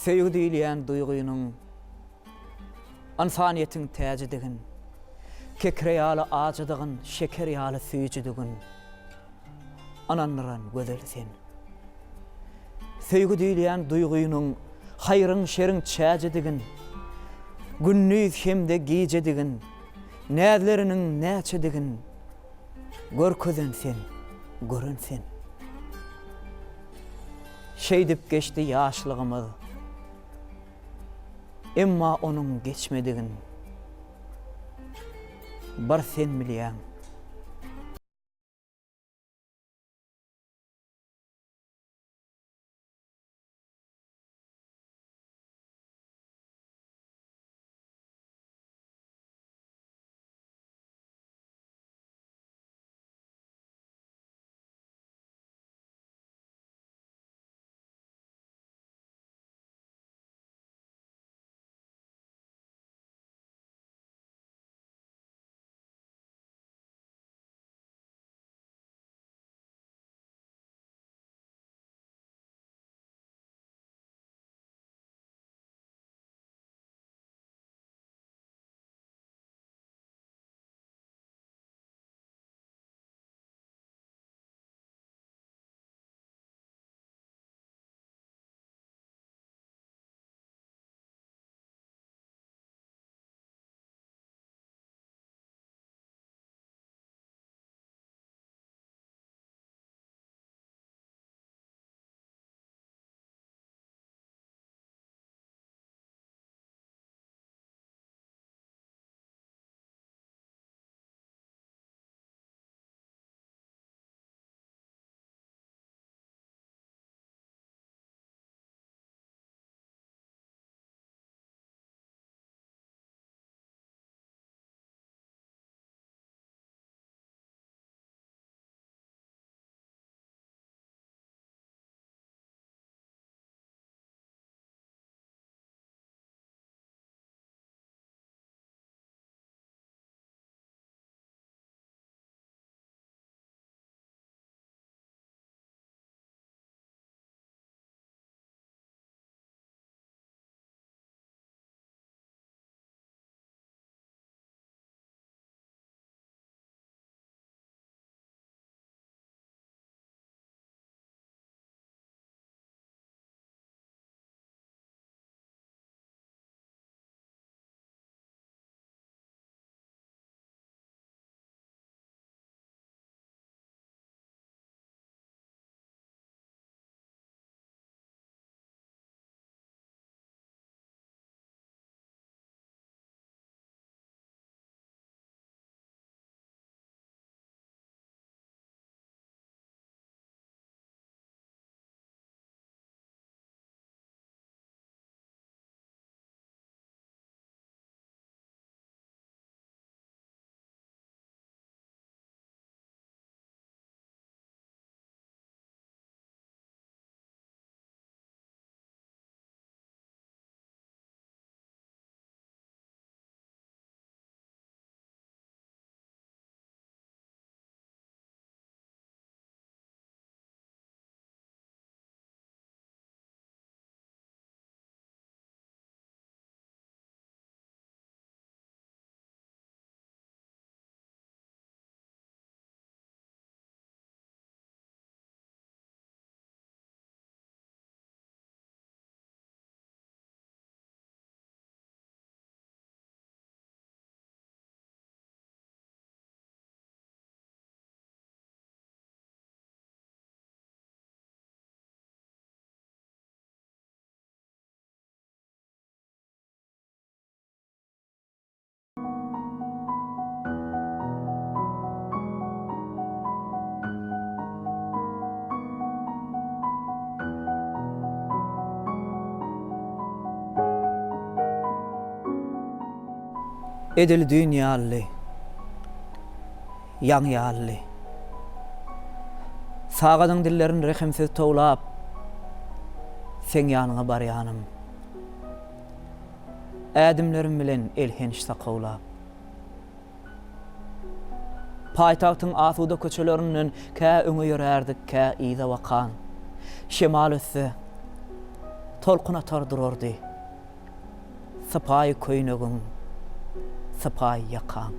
Söýgü diýilýän duýgunyň insaniýetiň täzedigin, kekre ýaly ajydygyn, şeker ýaly süýjüdigin ananlaran gözel sen. Söýgü diýilýän duýgunyň haýryň şeriň çäjedigin, günnüz hemde gijedigin, näzleriniň näçedigin görközen sen, gören sen. Şeýdip geçdi ýaşlygymyz, emma onuň geçmedigin bir sen bilýän. Edil dünýäli, ýaňýaly. Sagadyň dillerini rehimsiz toglap, sen ýanyňa barýanym. Ädimlerim bilen elhenç sakawlap. Paýtagtyň asuda köçelerinden kä öňe ýörärdik, kä ýyza wakan. Şemal ötse, tolkun atar durardy. Sapay köýnegin, sapay yakan.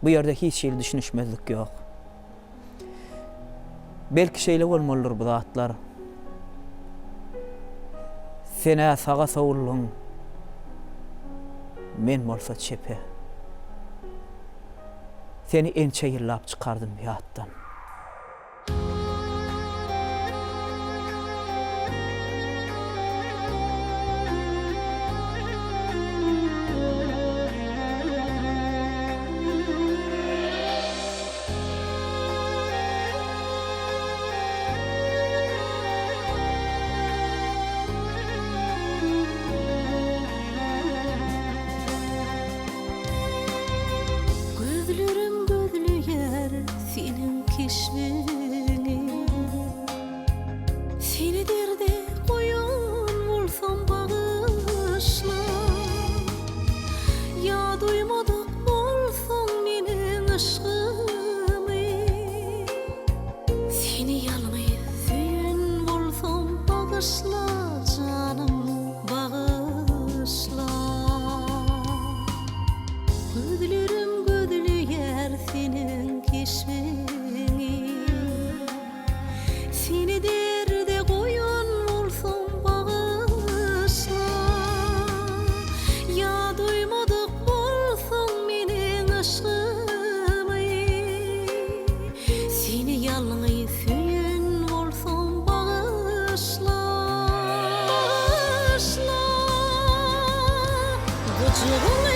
Bu ýerde hiç şeýle düşünüşmezlik ýok. Belki şeýle bolmalydyr bu zatlar. Sene sağa sowullun, men bolsa çepe. Seni ençe ýyllap çykardym ýatdan. Senin keşfini, seni derde koyan olsam bağışla. Ya duymadık olsan menin aşkımı, seni yalnız süyün olsam bağışla canım, bağışla. Gözlerim gözlüyer senin keşfini, seni derde koyan olsam bağışla. Ya duymadık olsan menin aşkımı, seni yalnız süyün olsam bağışla. Bağışla Gıcığını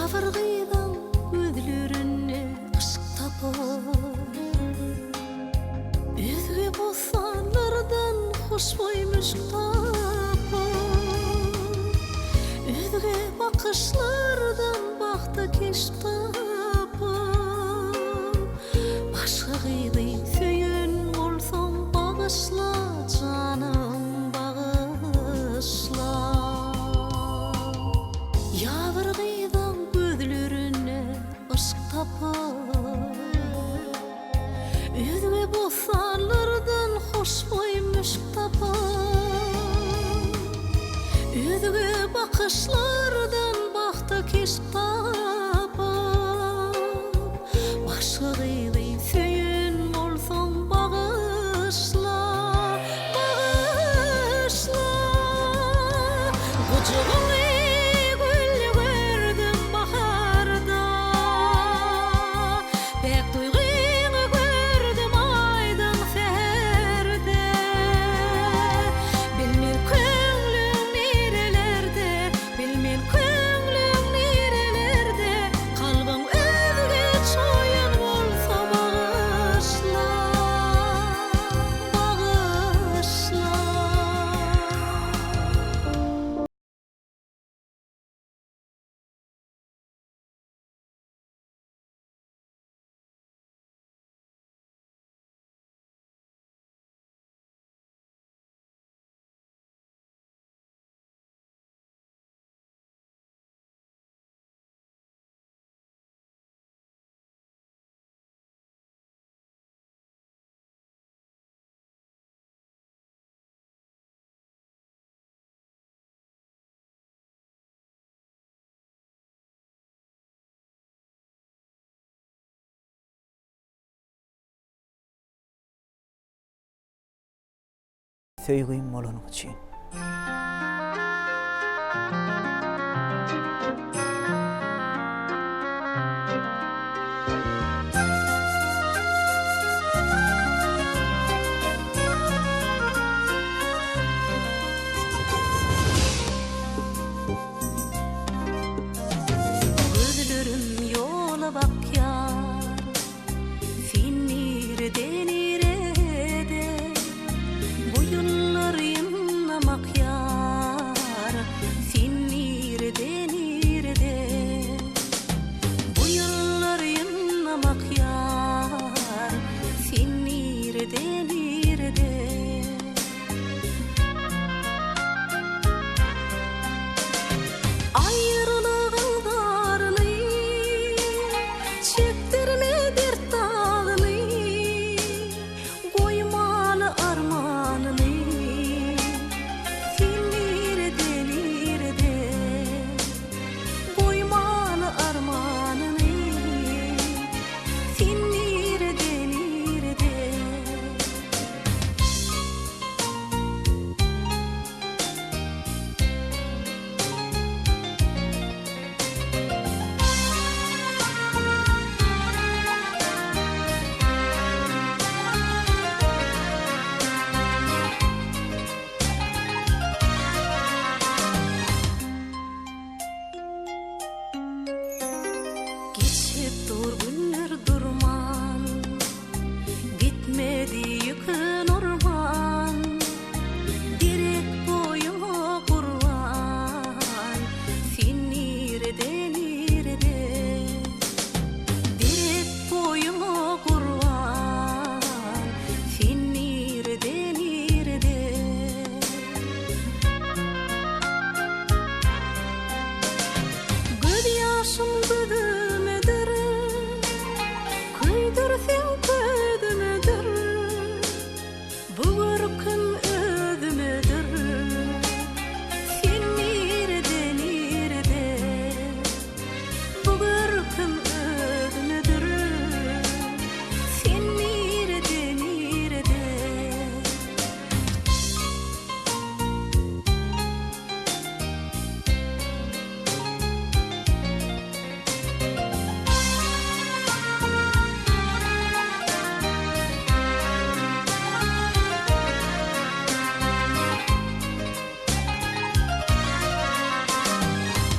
Yavırgıydan gözlerine ışık tapar, üzgü bostanlardan hoşboy müşk tapar, üzgü bakışlardan bakta keş tapar. Başka gıydı söyün olsam bağışla canım, bağışla. Yavırgıydan gözlerine ışık tapar, üzgü bostanlardan hoşboy müşk tapar, üzgü bakışlardan bakta keş tapar. Başka gıydı söyün olsam bağışla, bağışla. Gıcığını Söýgüň bolaň üçin. makyar finir denirede bu yıllar yanına makyar finir denirede bu yıllar yanına makyar finir denirede ayrılığın darını çektirme dert dağını koymalı armanını finir denirde koymalı armanını finir denirde geçip dur günler durman gitmedi yıkın orman direk boyuma kurban finir denirde direk boyuma kurban finir denirde göz yaşım gözümedir kıydırsın gözümedir bu ırkın özümedir finir denirde bu ırkın özümedir finir denirde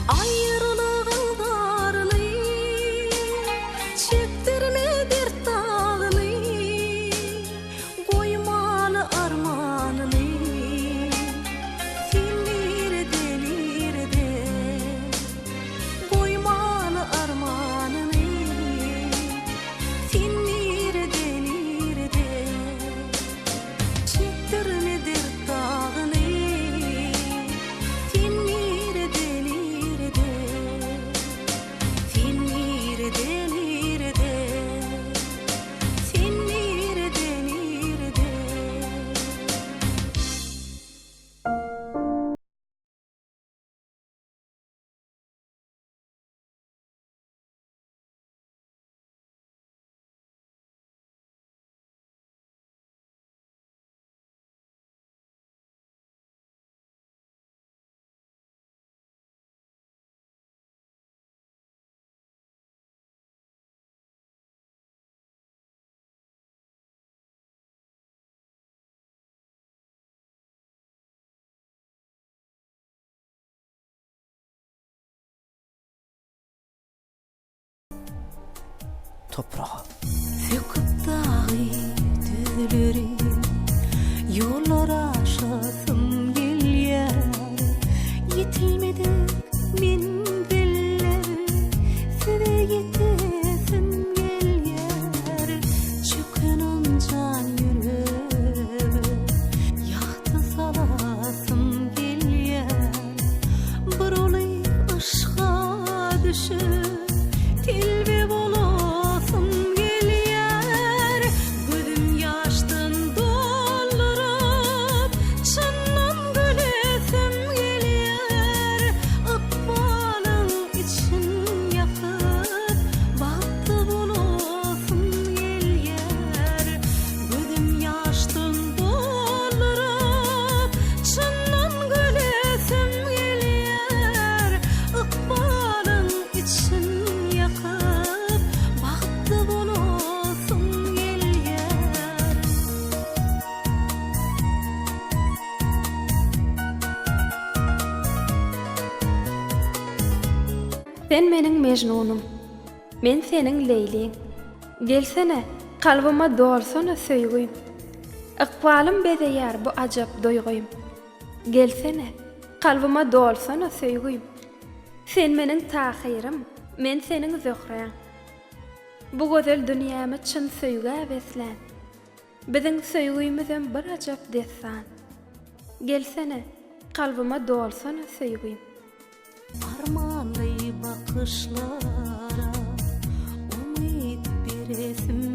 ayrılığın darını çektirme dert dağını koymalı armanını finir denirde koymalı armanını finir denirde çektirme dert dağını finir denirde finir denirde finir denirde toprağa söküp dağı düzülürüm yollar aşasım gelyer yetilmedi min diller size yetesim gelyer çökünüm can yüreğime yahtı salasım gelyer bir olayı aşka düşüp tilbe bolasım gelyer gözüm yaştan doldurup çınnan gülesim gelyer ıkbalın için yakıp baktı bolasım gelyer gözüm yaştan doldurup çınnan gülesim gelyer ıkbalın için yakıp baktı bolasım gelyer Sen meniň Mejnunum. Men senin Leyliň. Gelsene, kalbyma dolsana söýgüýüm. Ykbalym bezeýär bu ajap doýguýym. Gelsene, kalbyma dolsana söýgüýüm. Sen meniň tahyyrym, men seniň zöhräň. Bu gözel dünýäme çyn söýgä beslän. Biziň söýgüýümizem bir ajap dessan. Gelsene, kalbyma dolsana söýgüýüm. Armanly bakışlara umid beresim